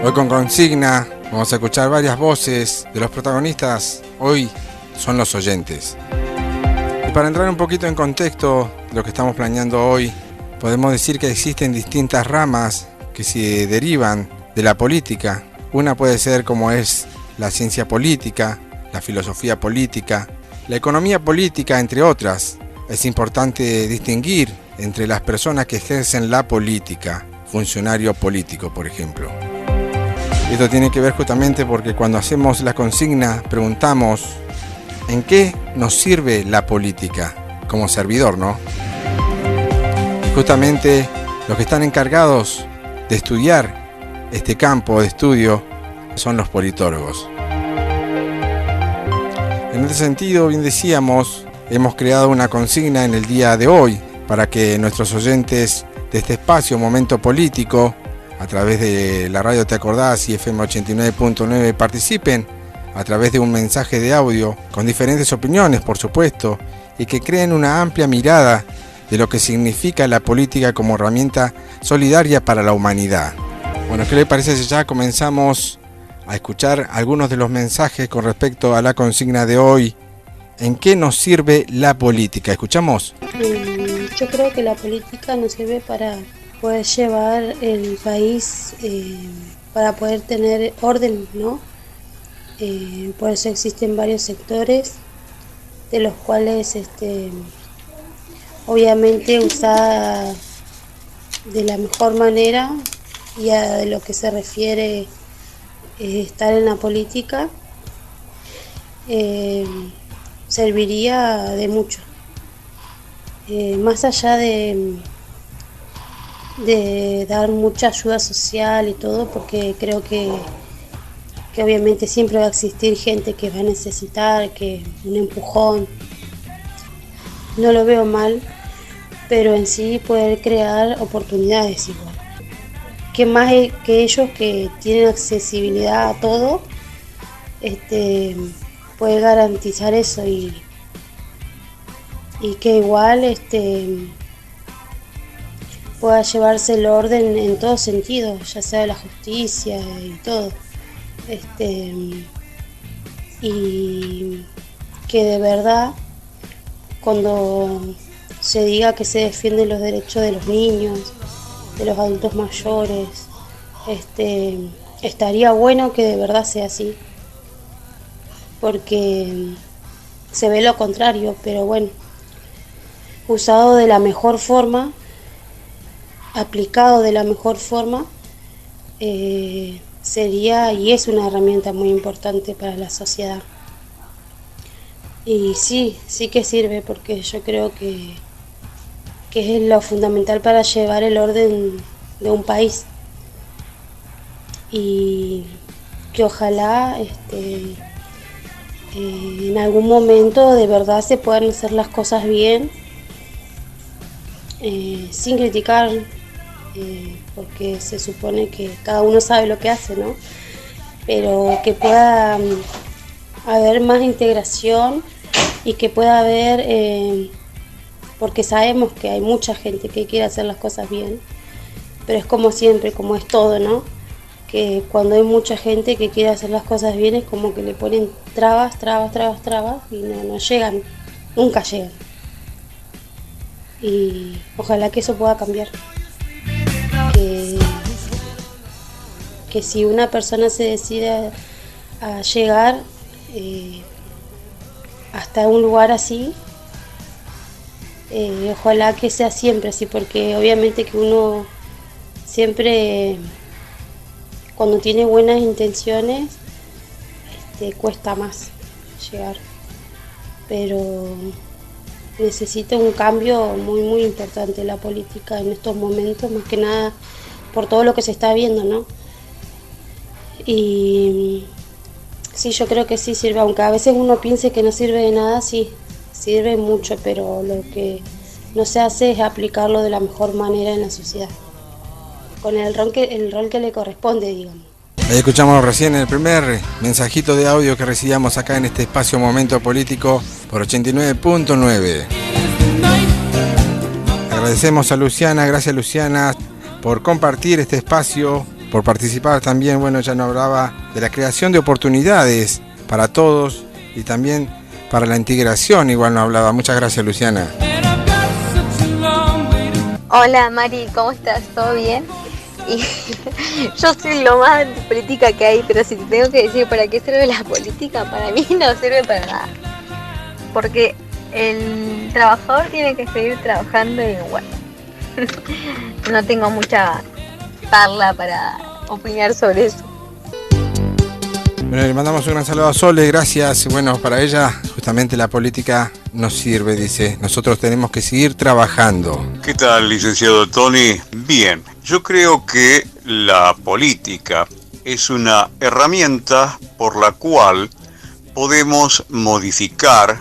Hoy con consigna vamos a escuchar varias voces de los protagonistas. Hoy son los oyentes. Y para entrar un poquito en contexto de lo que estamos planeando hoy, podemos decir que existen distintas ramas que se derivan de la política. Una puede ser como es la ciencia política, la filosofía política, la economía política, entre otras. Es importante distinguir entre las personas que ejercen la política, funcionario político, por ejemplo. Esto tiene que ver justamente porque cuando hacemos la consigna preguntamos ¿en qué nos sirve la política? Como servidor, ¿no? Y justamente los que están encargados de estudiar este campo de estudio son los politólogos. En este sentido, bien decíamos, hemos creado una consigna en el día de hoy para que nuestros oyentes de este espacio Momento Político, a través de la radio Te Acordás y FM 89.9 participen a través de un mensaje de audio con diferentes opiniones, por supuesto, y que creen una amplia mirada de lo que significa la política como herramienta solidaria para la humanidad. Bueno, ¿qué le parece si ya comenzamos a escuchar algunos de los mensajes con respecto a la consigna de hoy? ¿En qué nos sirve la política? ¿Escuchamos? Yo creo que la política nos sirve para poder llevar el país, para poder tener orden, ¿no? Por eso existen varios sectores, de los cuales obviamente usada de la mejor manera y a lo que se refiere estar en la política, serviría de mucho. Más allá de dar mucha ayuda social y todo, porque creo que obviamente siempre va a existir gente que va a necesitar que un empujón. No lo veo mal, pero en sí poder crear oportunidades igual. Que más que ellos que tienen accesibilidad a todo, puede garantizar eso y que igual pueda llevarse el orden en todo sentido, ya sea la justicia y todo. Y que de verdad, cuando se diga que se defienden los derechos de los niños, de los adultos mayores, estaría bueno que de verdad sea así, porque se ve lo contrario, pero bueno, usado de la mejor forma, aplicado de la mejor forma, sería y es una herramienta muy importante para la sociedad. Y sí que sirve, porque yo creo que es lo fundamental para llevar el orden de un país. Y que ojalá en algún momento de verdad se puedan hacer las cosas bien, sin criticar, porque se supone que cada uno sabe lo que hace, ¿no? Pero que pueda haber más integración y que pueda haber, porque sabemos que hay mucha gente que quiere hacer las cosas bien, pero es como siempre, como es todo, ¿no? Que cuando hay mucha gente que quiere hacer las cosas bien es como que le ponen trabas y no llegan, nunca llegan. Y ojalá que eso pueda cambiar. Que si una persona se decide a llegar hasta un lugar así, ojalá que sea siempre así, porque obviamente que uno siempre, cuando tiene buenas intenciones, cuesta más llegar, pero necesita un cambio muy importante en la política en estos momentos, más que nada por todo lo que se está viendo, ¿no? Y sí, yo creo que sí sirve, aunque a veces uno piense que no sirve de nada, sí, sirve mucho, pero lo que no se hace es aplicarlo de la mejor manera en la sociedad, con el rol que le corresponde, digamos. Ahí escuchamos recién el primer mensajito de audio que recibíamos acá en este espacio Momento Político por 89.9. Agradecemos a Luciana, gracias Luciana por compartir este espacio, por participar también. Bueno, ella nos hablaba de la creación de oportunidades para todos y también para la integración, igual nos hablaba. Muchas gracias, Luciana. Hola Mari, ¿cómo estás? ¿Todo bien? Y yo soy lo más antipolítica que hay, pero si te tengo que decir para qué sirve la política, para mí no sirve para nada. Porque el trabajador tiene que seguir trabajando y bueno, no tengo mucha parla para opinar sobre eso. Bueno, le mandamos un gran saludo a Sole, gracias. Bueno, para ella justamente la política nos sirve, dice. Nosotros tenemos que seguir trabajando. ¿Qué tal, licenciado Tony? Bien, yo creo que la política es una herramienta por la cual podemos modificar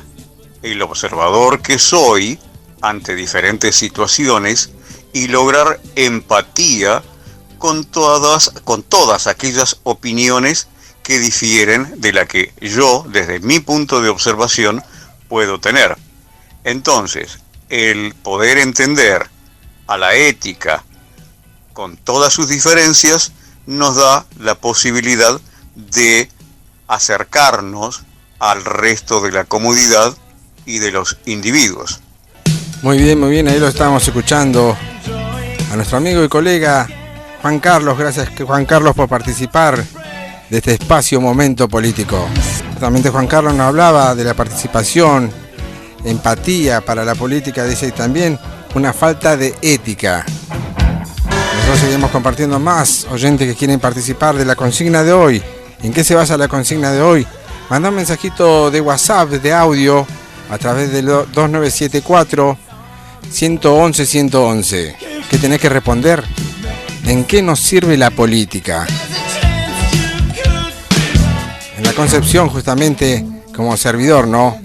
el observador que soy ante diferentes situaciones y lograr empatía con todas aquellas opiniones que difieren de la que yo, desde mi punto de observación, puedo tener. Entonces, el poder entender a la ética con todas sus diferencias nos da la posibilidad de acercarnos al resto de la comunidad y de los individuos. Muy bien, ahí lo estábamos escuchando a nuestro amigo y colega Juan Carlos. Gracias, Juan Carlos, por participar de este espacio Momento Político. Justamente Juan Carlos nos hablaba de la participación, empatía para la política, dice, y también una falta de ética. Nosotros seguimos compartiendo más oyentes que quieren participar de la consigna de hoy. ¿En qué se basa la consigna de hoy? Manda un mensajito de WhatsApp, de audio, a través del 2974 111 111. ¿Qué tenés que responder? ¿En qué nos sirve la política? En la concepción, justamente, como servidor, ¿no?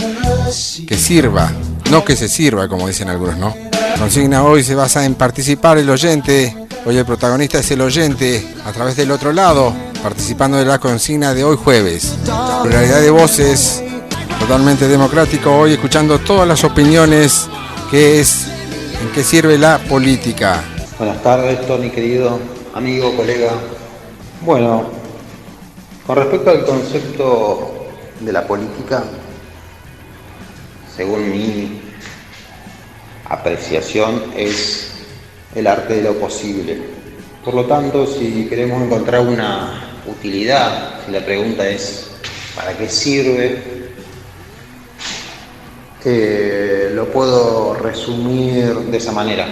Que sirva, no que se sirva, como dicen algunos, ¿no? La consigna hoy se basa en participar el oyente. Hoy el protagonista es el oyente, a través del otro lado, participando de la consigna de hoy jueves. Pluralidad de voces, totalmente democrático, hoy escuchando todas las opiniones, que es en qué sirve la política. Buenas tardes, Tony, querido amigo, colega. Bueno, con respecto al concepto de la política, según mi apreciación, es el arte de lo posible. Por lo tanto, si queremos encontrar una utilidad, si la pregunta es ¿para qué sirve?, lo puedo resumir de esa manera.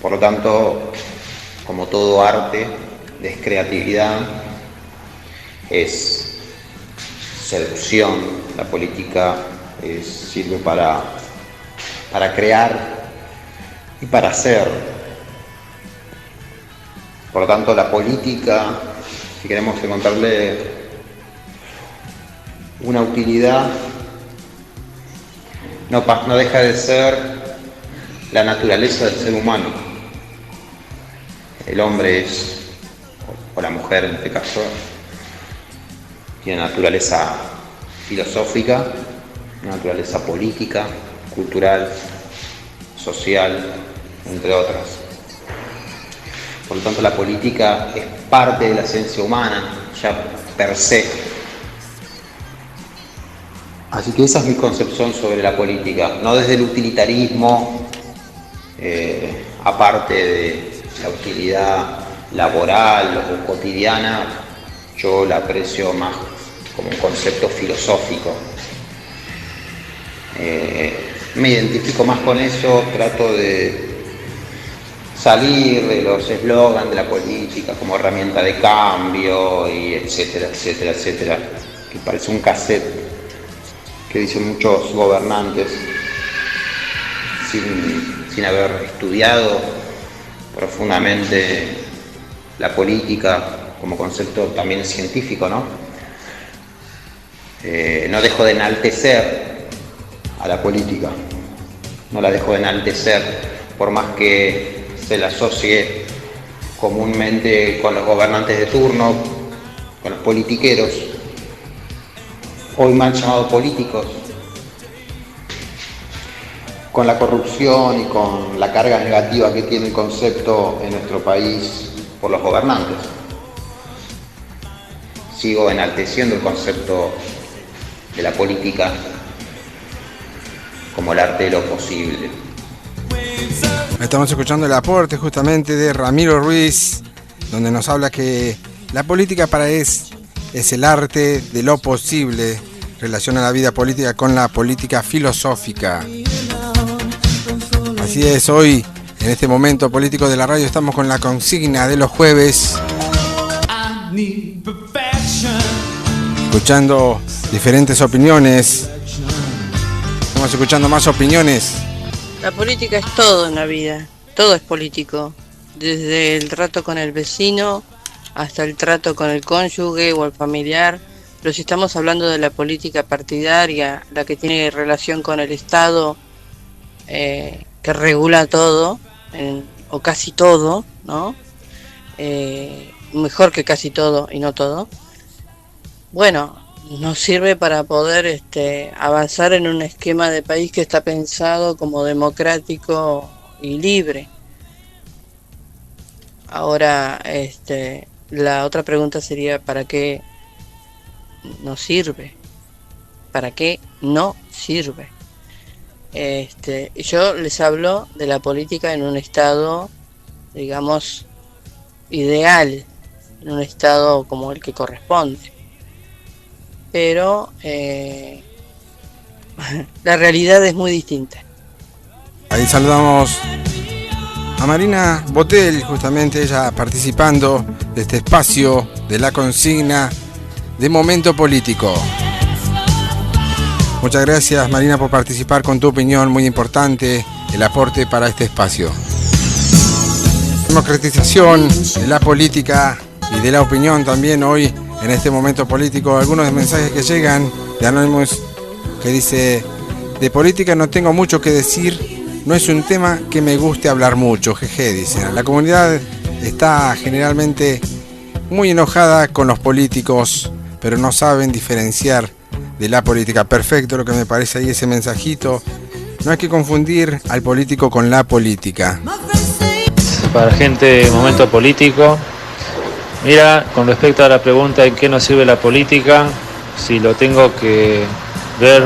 Por lo tanto, como todo arte, es creatividad, es seducción. La política sirve para crear y para hacer. Por lo tanto, la política, si queremos encontrarle una utilidad, no deja de ser la naturaleza del ser humano. El hombre es, o la mujer en este caso, tiene naturaleza filosófica, naturaleza política, cultural, social, entre otras. Por lo tanto, la política es parte de la esencia humana, ya per se. Así que esa es mi concepción sobre la política, no desde el utilitarismo, aparte de la utilidad laboral o cotidiana, yo la aprecio más como un concepto filosófico. Me identifico más con eso, trato de salir de los eslogans de la política como herramienta de cambio y etcétera, etcétera, etcétera, que parece un cassette que dicen muchos gobernantes sin haber estudiado profundamente la política como concepto también científico, ¿no? No dejo de enaltecer a la política, no la dejo de enaltecer, por más que se la asocie comúnmente con los gobernantes de turno, con los politiqueros, hoy mal llamados políticos, con la corrupción y con la carga negativa que tiene el concepto en nuestro país por los gobernantes. Sigo enalteciendo el concepto de la política como el arte de lo posible. Estamos escuchando el aporte justamente de Ramiro Ruiz, donde nos habla que la política para él es el arte de lo posible. Relaciona la vida política con la política filosófica. Así es, hoy, en este momento político de la radio, estamos con la consigna de los jueves, escuchando diferentes opiniones. Estamos escuchando más opiniones. La política es todo en la vida, todo es político, desde el trato con el vecino hasta el trato con el cónyuge o el familiar. Pero si estamos hablando de la política partidaria, la que tiene relación con el Estado, que regula todo, o casi todo, ¿no? Mejor que casi todo y no todo. Bueno, nos sirve para poder avanzar en un esquema de país que está pensado como democrático y libre. Ahora, la otra pregunta sería, ¿para qué nos sirve? ¿Para qué no sirve? Yo les hablo de la política en un estado, digamos, ideal, en un estado como el que corresponde. Pero la realidad es muy distinta. Ahí saludamos a Marina Botel, justamente ella participando de este espacio de la consigna de Momento Político. Muchas gracias, Marina, por participar con tu opinión, muy importante el aporte para este espacio. Democratización de la política y de la opinión también hoy en este momento político. Algunos mensajes que llegan de Anonymous que dice: de política no tengo mucho que decir, no es un tema que me guste hablar mucho, jeje, dicen. La comunidad está generalmente muy enojada con los políticos, pero no saben diferenciar de la política. Perfecto lo que me parece ahí ese mensajito. No hay que confundir al político con la política. Para gente de momento político, mira, con respecto a la pregunta en qué nos sirve la política, si lo tengo que ver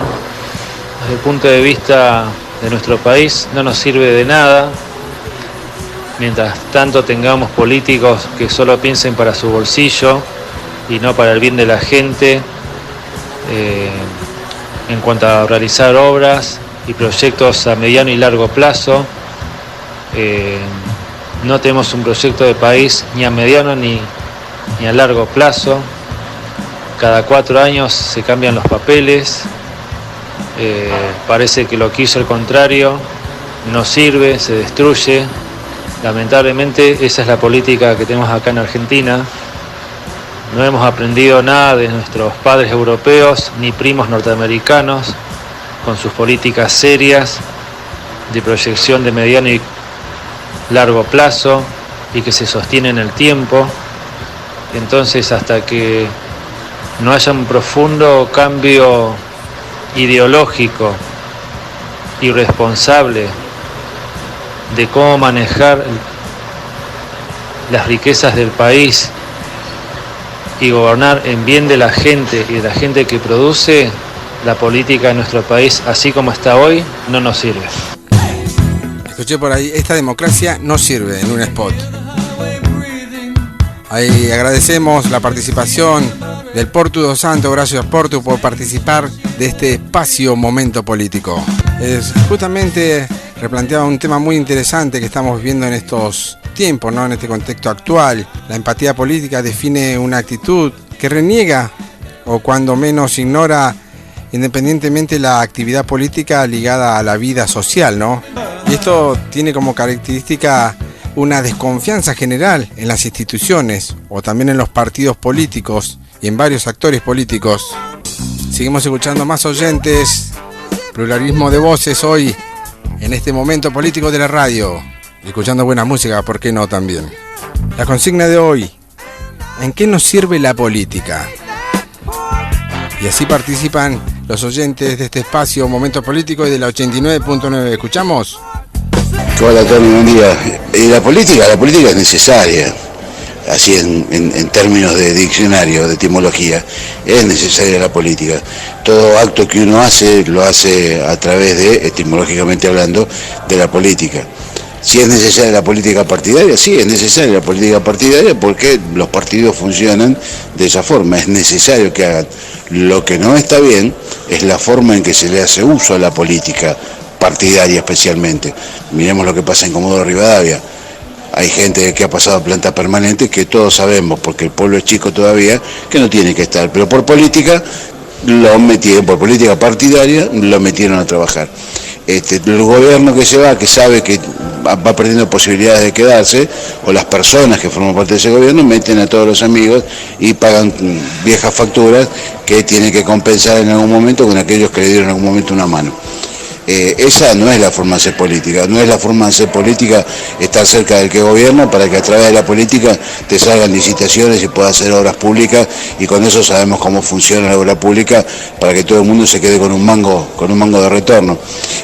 desde el punto de vista de nuestro país, no nos sirve de nada. Mientras tanto tengamos políticos que solo piensen para su bolsillo y no para el bien de la gente, en cuanto a realizar obras y proyectos a mediano y largo plazo, no tenemos un proyecto de país ni a mediano ni a largo plazo. Cada 4 años se cambian los papeles, parece que lo que hizo el contrario no sirve, se destruye. Lamentablemente esa es la política que tenemos acá en Argentina. No hemos aprendido nada de nuestros padres europeos ni primos norteamericanos con sus políticas serias de proyección de mediano y largo plazo y que se sostienen en el tiempo. Entonces, hasta que no haya un profundo cambio ideológico y responsable de cómo manejar las riquezas del país y gobernar en bien de la gente y de la gente que produce, la política en nuestro país, así como está hoy, no nos sirve. Escuché por ahí, esta democracia no sirve en un spot. Ahí agradecemos la participación del Portu dos Santos. Gracias, Portu, por participar de este espacio Momento Político. Justamente replanteaba un tema muy interesante que estamos viviendo en estos tiempos, ¿no? En este contexto actual. La empatía política define una actitud que reniega o cuando menos ignora independientemente la actividad política ligada a la vida social, ¿no? Y esto tiene como característica una desconfianza general en las instituciones o también en los partidos políticos y en varios actores políticos. Seguimos escuchando más oyentes, pluralismo de voces hoy en este momento político de la radio, escuchando buena música, ¿por qué no también? La consigna de hoy: ¿en qué nos sirve la política? Y así participan los oyentes de este espacio Momento Político y de la 89.9. ¿Escuchamos? Hola Tony, buen día. La política es necesaria, así en términos de diccionario, de etimología, es necesaria la política. Todo acto que uno hace, lo hace a través de, etimológicamente hablando, de la política. Si es necesaria la política partidaria, sí, es necesaria la política partidaria porque los partidos funcionan de esa forma, es necesario que hagan. Lo que no está bien es la forma en que se le hace uso a la política partidaria especialmente. Miremos lo que pasa en Comodoro Rivadavia. Hay gente que ha pasado a planta permanente que todos sabemos, porque el pueblo es chico todavía, que no tiene que estar, pero por política lo metieron, por política partidaria lo metieron a trabajar. El gobierno que se va, que sabe que va perdiendo posibilidades de quedarse, o las personas que forman parte de ese gobierno meten a todos los amigos y pagan viejas facturas que tienen que compensar en algún momento con aquellos que le dieron en algún momento una mano. Esa no es la forma de hacer política, no es la forma de hacer política estar cerca del que gobierna para que a través de la política te salgan licitaciones y puedas hacer obras públicas, y con eso sabemos cómo funciona la obra pública para que todo el mundo se quede con un mango de retorno.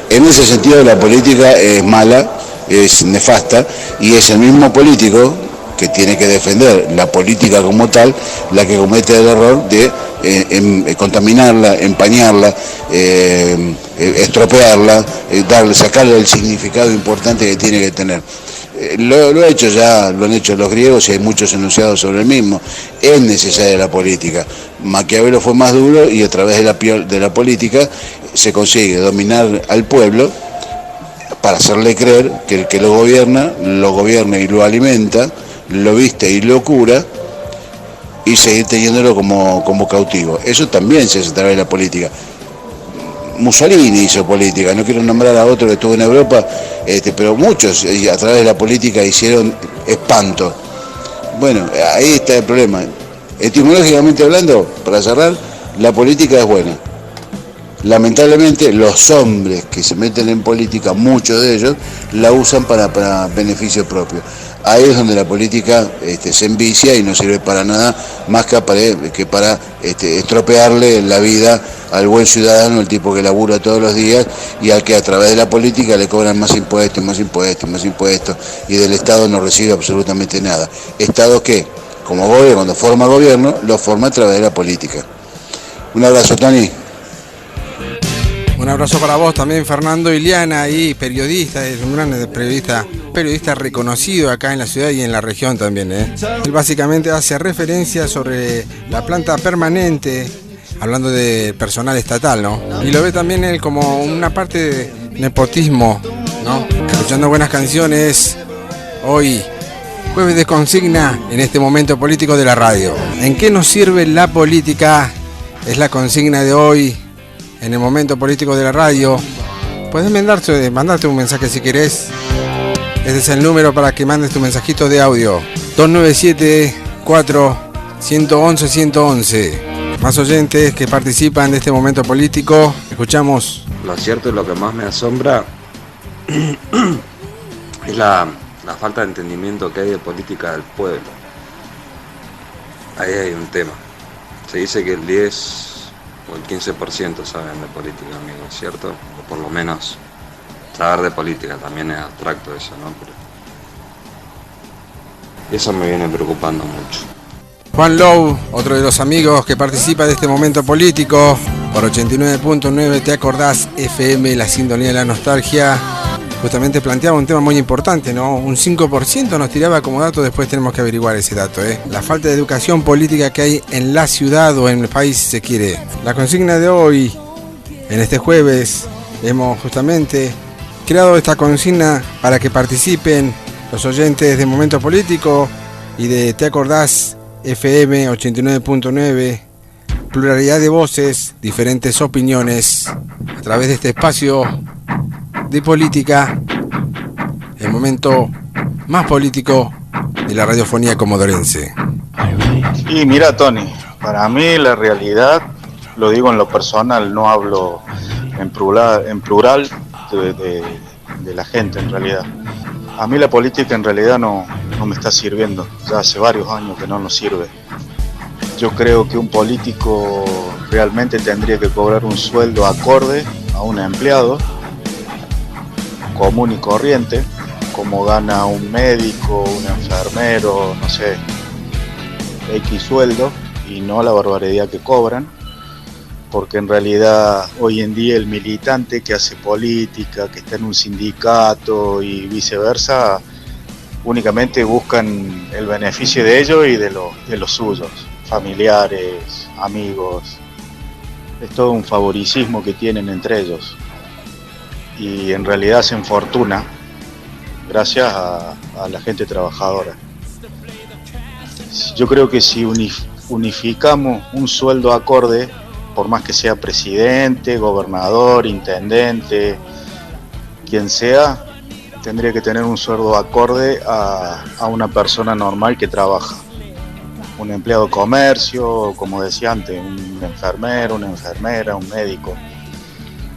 En ese sentido la política es mala, es nefasta, y es el mismo político que tiene que defender la política como tal la que comete el error de contaminarla, empañarla, estropearla, sacarle el significado importante que tiene que tener. Lo han hecho los griegos y hay muchos enunciados sobre el mismo. Es necesaria la política. Maquiavelo fue más duro y a través de la política se consigue dominar al pueblo para hacerle creer que el que lo gobierna y lo alimenta, lo viste y lo cura, y seguir teniéndolo como cautivo. Eso también se hace a través de la política. Mussolini hizo política, no quiero nombrar a otro que estuvo en Europa, pero muchos a través de la política hicieron espanto. Bueno, ahí está el problema. Etimológicamente hablando, para cerrar, la política es buena. Lamentablemente los hombres que se meten en política, muchos de ellos, la usan para beneficio propio. Ahí es donde la política se envicia y no sirve para nada más que para estropearle la vida al buen ciudadano, el tipo que labura todos los días y al que a través de la política le cobran más impuestos, y del Estado no recibe absolutamente nada. Estado que, como gobierno, cuando forma gobierno, lo forma a través de la política. Un abrazo, Tony. Un abrazo para vos también, Fernando Iliana, y periodista, es un gran periodista reconocido acá en la ciudad y en la región también. Él básicamente hace referencia sobre la planta permanente, hablando de personal estatal, ¿no? Y lo ve también él como una parte de nepotismo, ¿no? Escuchando buenas canciones, hoy, jueves de consigna, en este momento político de la radio. ¿En qué nos sirve la política? Es la consigna de hoy. En el momento político de la radio, puedes mandarte un mensaje si querés. Este es el número para que mandes tu mensajito de audio: 2974-111-111. Más oyentes que participan de este momento político. Escuchamos. Lo cierto y lo que más me asombra es la falta de entendimiento que hay de política del pueblo. Ahí hay un tema. Se dice que el 10 o el 15% saben de política, amigo, ¿cierto? O por lo menos saber de política, también es abstracto eso, ¿no? Pero eso me viene preocupando mucho. Juan Lowe, otro de los amigos que participa de este momento político, por 89.9, ¿te acordás? FM, la sintonía de la nostalgia. Justamente planteaba un tema muy importante, ¿no? Un 5% nos tiraba como dato, después tenemos que averiguar ese dato, La falta de educación política que hay en la ciudad o en el país, si se quiere. La consigna de hoy, en este jueves, hemos justamente creado esta consigna para que participen los oyentes de Momento Político y de ¿te acordás? FM 89.9, pluralidad de voces, diferentes opiniones, a través de este espacio de política, el momento más político de la radiofonía comodorense. Y mira, Tony, para mí la realidad, lo digo en lo personal, no hablo en plural de la gente en realidad. A mí la política en realidad no me está sirviendo, ya hace varios años que no nos sirve. Yo creo que un político realmente tendría que cobrar un sueldo acorde a un empleado común y corriente, como gana un médico, un enfermero, no sé, X sueldo, y no la barbaridad que cobran, porque en realidad hoy en día el militante que hace política, que está en un sindicato y viceversa, únicamente buscan el beneficio de ellos y de los suyos, familiares, amigos. Es todo un favoricismo que tienen entre ellos y en realidad hacen fortuna gracias a la gente trabajadora. Yo creo que si unificamos un sueldo acorde, por más que sea presidente, gobernador, intendente, quien sea, tendría que tener un sueldo acorde a una persona normal que trabaja. Un empleado de comercio, como decía antes, un enfermero, una enfermera, un médico.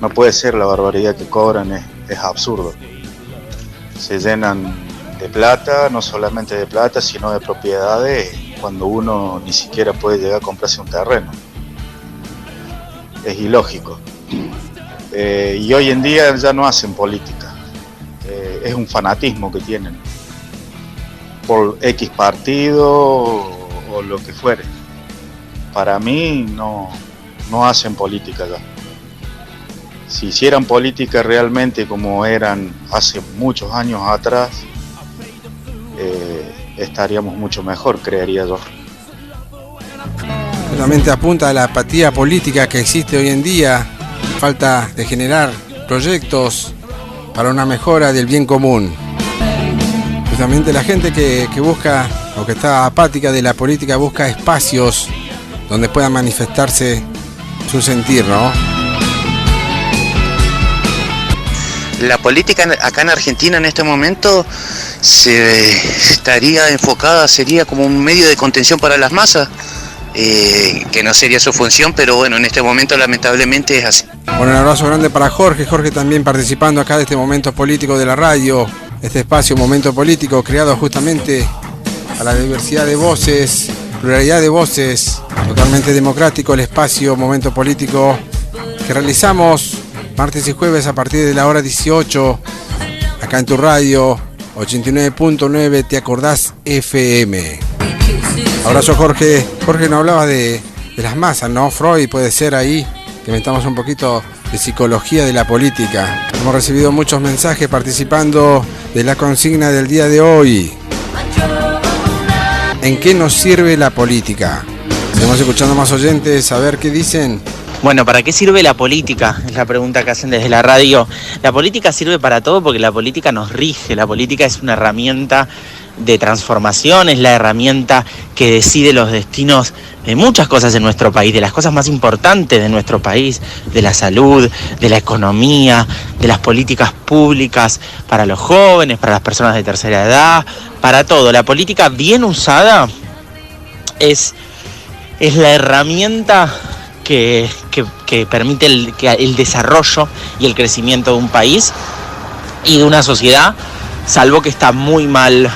No puede ser, la barbaridad que cobran es absurdo. Se llenan de plata, no solamente de plata, sino de propiedades, cuando uno ni siquiera puede llegar a comprarse un terreno. Es ilógico. Y hoy en día ya no hacen política. Es un fanatismo que tienen por X partido o lo que fuere. Para mí no hacen política ya. Si hicieran política realmente como eran hace muchos años atrás, estaríamos mucho mejor, creería yo. Solamente apunta a la apatía política que existe hoy en día, falta de generar proyectos para una mejora del bien común. Justamente la gente que busca o que está apática de la política busca espacios donde pueda manifestarse su sentir, ¿no? La política acá en Argentina en este momento se estaría enfocada, sería como un medio de contención para las masas, que no sería su función, pero bueno, en este momento lamentablemente es así. Bueno, un abrazo grande para Jorge también participando acá de este momento político de la radio, este espacio Momento Político creado justamente a la diversidad de voces, pluralidad de voces, totalmente democrático el espacio Momento Político que realizamos martes y jueves a partir de la hora 18, acá en tu radio, 89.9, ¿te acordás? FM. Abrazo Jorge. Jorge, nos hablaba de las masas, ¿no? Freud puede ser ahí, que inventamos un poquito de psicología de la política. Hemos recibido muchos mensajes participando de la consigna del día de hoy. ¿En qué nos sirve la política? Seguimos escuchando más oyentes, a ver qué dicen. Bueno, ¿para qué sirve la política? Es la pregunta que hacen desde la radio. La política sirve para todo porque la política nos rige. La política es una herramienta de transformación, es la herramienta que decide los destinos de muchas cosas en nuestro país, de las cosas más importantes de nuestro país, de la salud, de la economía, de las políticas públicas para los jóvenes, para las personas de tercera edad, para todo. La política bien usada es la herramienta que permite el desarrollo y el crecimiento de un país y de una sociedad, salvo que está muy mal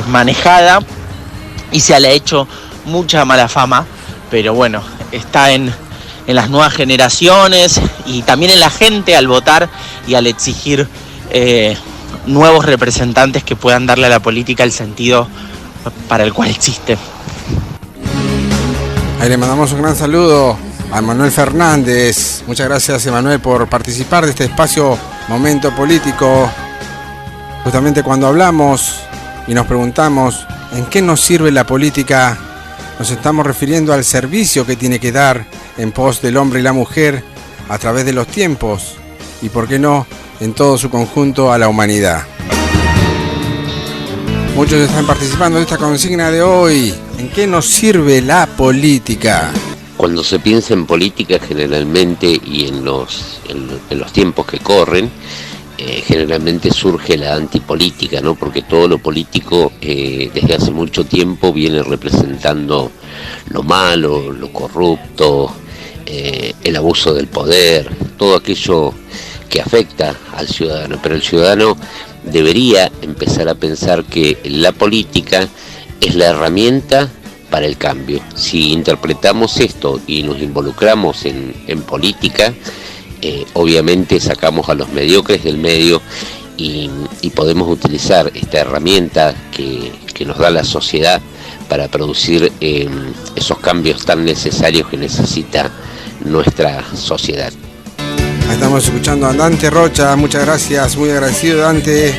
manejada y se le ha hecho mucha mala fama, pero bueno, está en las nuevas generaciones y también en la gente al votar y al exigir nuevos representantes que puedan darle a la política el sentido para el cual existe. Ahí le mandamos un gran saludo a Manuel Fernández. Muchas gracias, Emanuel, por participar de este espacio Momento Político. Justamente cuando hablamos y nos preguntamos ¿en qué nos sirve la política? Nos estamos refiriendo al servicio que tiene que dar en pos del hombre y la mujer a través de los tiempos y, por qué no, en todo su conjunto a la humanidad. Muchos están participando de esta consigna de hoy. ¿En qué nos sirve la política? Cuando se piensa en política generalmente y en los tiempos que corren, generalmente surge la antipolítica, ¿no? Porque todo lo político desde hace mucho tiempo viene representando lo malo, lo corrupto, el abuso del poder, todo aquello que afecta al ciudadano. Pero el ciudadano debería empezar a pensar que la política es la herramienta para el cambio. Si interpretamos esto y nos involucramos en política, obviamente sacamos a los mediocres del medio y podemos utilizar esta herramienta que nos da la sociedad para producir esos cambios tan necesarios que necesita nuestra sociedad. Estamos escuchando a Dante Rocha. Muchas gracias, muy agradecido, Dante,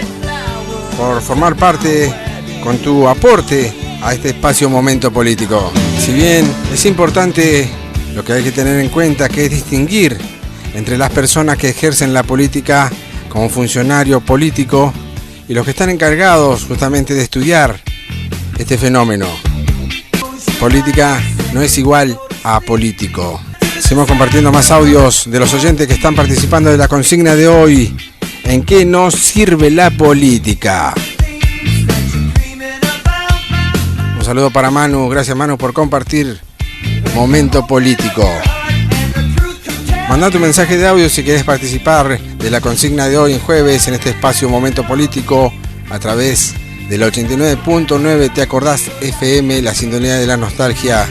por formar parte con tu aporte a este espacio Momento Político. Si bien es importante, lo que hay que tener en cuenta que es distinguir entre las personas que ejercen la política como funcionario político y los que están encargados justamente de estudiar este fenómeno. Política no es igual a político. Seguimos compartiendo más audios de los oyentes que están participando de la consigna de hoy. ¿En qué nos sirve la política? Un saludo para Manu. Gracias, Manu, por compartir Momento Político. Mandá tu mensaje de audio si querés participar de la consigna de hoy en jueves en este espacio Momento Político a través del 89.9 Te Acordás FM, la sintonía de la nostalgia.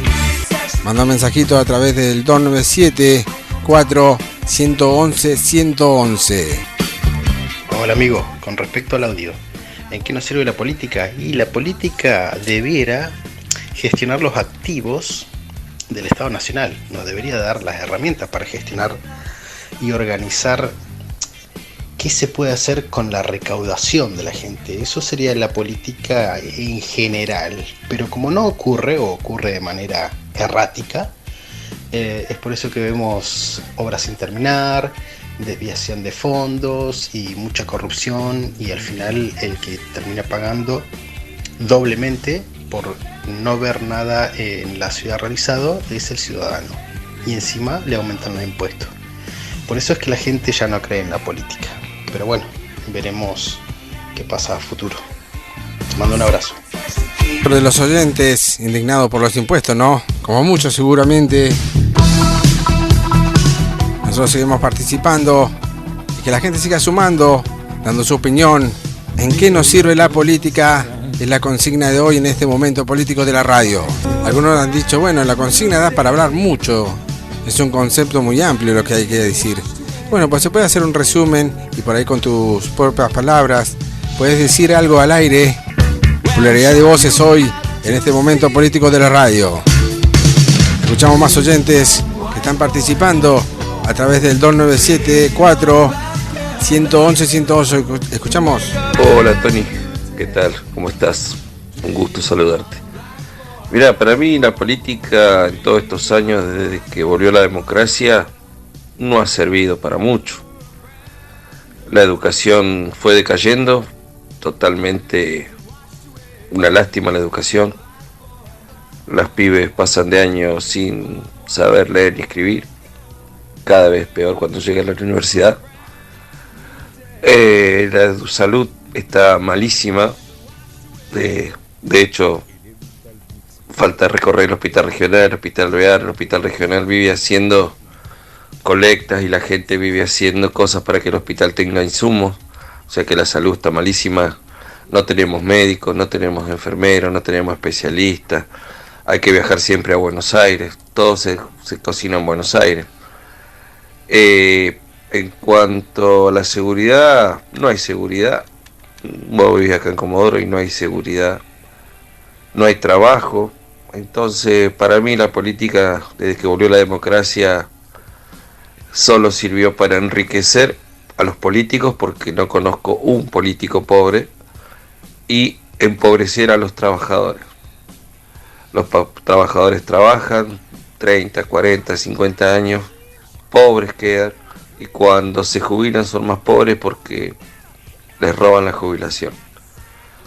Mandá un mensajito a través del 297-4-111-111. Hola amigo, con respecto al audio, ¿en qué nos sirve la política? Y la política debiera gestionar los activos del Estado Nacional, nos debería dar las herramientas para gestionar y organizar qué se puede hacer con la recaudación de la gente. Eso sería la política en general, pero como no ocurre o ocurre de manera errática, es por eso que vemos obras sin terminar, desviación de fondos y mucha corrupción, y al final el que termina pagando doblemente por no ver nada en la ciudad realizado es el ciudadano, y encima le aumentan los impuestos. Por eso es que la gente ya no cree en la política, pero bueno, veremos qué pasa a futuro. Te mando un abrazo. De los oyentes indignados por los impuestos, ¿no? Como muchos seguramente. Nosotros seguimos participando y que la gente siga sumando, dando su opinión. ¿En qué nos sirve la política? Es la consigna de hoy en este Momento Político de la radio. Algunos han dicho, bueno, la consigna da para hablar mucho. Es un concepto muy amplio lo que hay que decir. Bueno, pues se puede hacer un resumen y por ahí con tus propias palabras puedes decir algo al aire. Pluralidad de voces hoy en este Momento Político de la radio. Escuchamos más oyentes que están participando a través del 297-4-111-111. Escuchamos. Hola Tony, ¿qué tal? ¿Cómo estás? Un gusto saludarte. Mira, para mí la política en todos estos años desde que volvió la democracia no ha servido para mucho. La educación fue decayendo, totalmente una lástima la educación. Los pibes pasan de años sin saber leer ni escribir, cada vez peor cuando llegan a la universidad. La salud está malísima, de hecho falta recorrer el hospital regional, el hospital real. El hospital regional vive haciendo colectas y la gente vive haciendo cosas para que el hospital tenga insumos, o sea que la salud está malísima. No tenemos médicos, no tenemos enfermeros, no tenemos especialistas. Hay que viajar siempre a Buenos Aires. Todo se cocina en Buenos Aires. En cuanto a la seguridad, no hay seguridad. Vos vivís acá en Comodoro y no hay seguridad. No hay trabajo. Entonces, para mí la política, desde que volvió la democracia, solo sirvió para enriquecer a los políticos, porque no conozco un político pobre, y empobrecer a los trabajadores. Los trabajadores trabajan 30, 40, 50 años, pobres quedan, y cuando se jubilan son más pobres porque les roban la jubilación.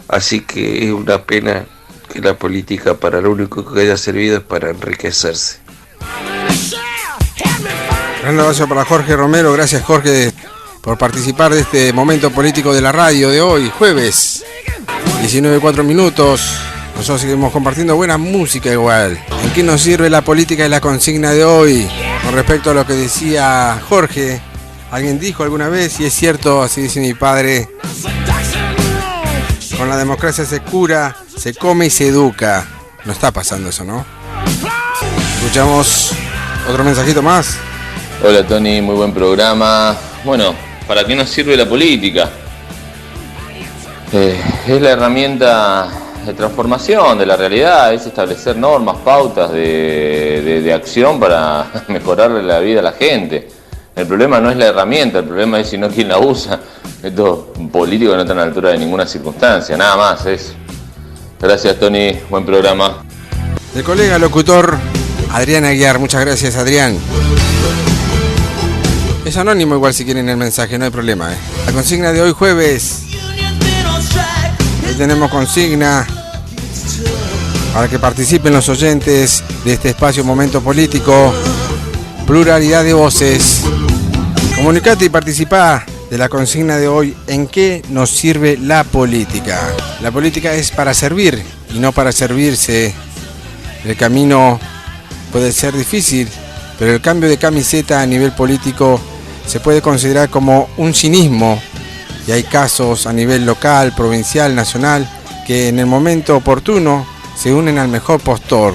Así que es una pena que la política para lo único que haya servido es para enriquecerse. Un abrazo para Jorge Romero. Gracias, Jorge, por participar de este Momento Político de la radio de hoy, jueves 19:04 minutos. Nosotros seguimos compartiendo buena música igual. ¿En qué nos sirve la política y la consigna de hoy? Con respecto a lo que decía Jorge, alguien dijo alguna vez, y es cierto, así dice mi padre, con la democracia se cura, se come y se educa. no está pasando eso, ¿no? Escuchamos otro mensajito más. Hola Tony, muy buen programa. Bueno, ¿para qué nos sirve la política? Es la herramienta de transformación de la realidad, es establecer normas, pautas de acción para mejorarle la vida a la gente. El problema no es la herramienta, el problema es sino quién la usa. Estos políticos no están a la altura de ninguna circunstancia, nada más eso. Gracias Tony, buen programa. El colega locutor Adrián Aguiar, muchas gracias Adrián. Es anónimo igual si quieren el mensaje, no hay problema. La consigna de hoy jueves. Hoy tenemos consigna para que participen los oyentes de este espacio Momento Político. Pluralidad de voces. Comunicate y participá de la consigna de hoy. ¿En qué nos sirve la política? La política es para servir y no para servirse. El camino puede ser difícil, pero el cambio de camiseta a nivel político se puede considerar como un cinismo. Y hay casos a nivel local, provincial, nacional, que en el momento oportuno se unen al mejor postor.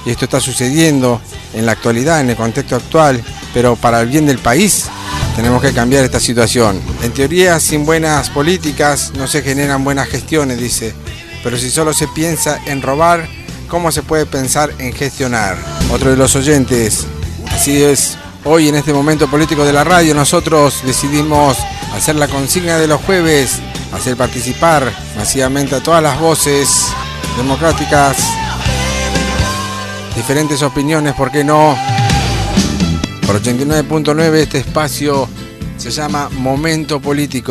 Y esto está sucediendo en la actualidad, en el contexto actual, pero para el bien del país tenemos que cambiar esta situación. En teoría, sin buenas políticas no se generan buenas gestiones, dice. Pero si solo se piensa en robar, ¿cómo se puede pensar en gestionar? Otro de los oyentes. Así es, hoy en este momento político de la radio nosotros decidimos hacer la consigna de los jueves, hacer participar masivamente a todas las voces democráticas, diferentes opiniones, ¿por qué no? Por 89.9 este espacio se llama Momento Político.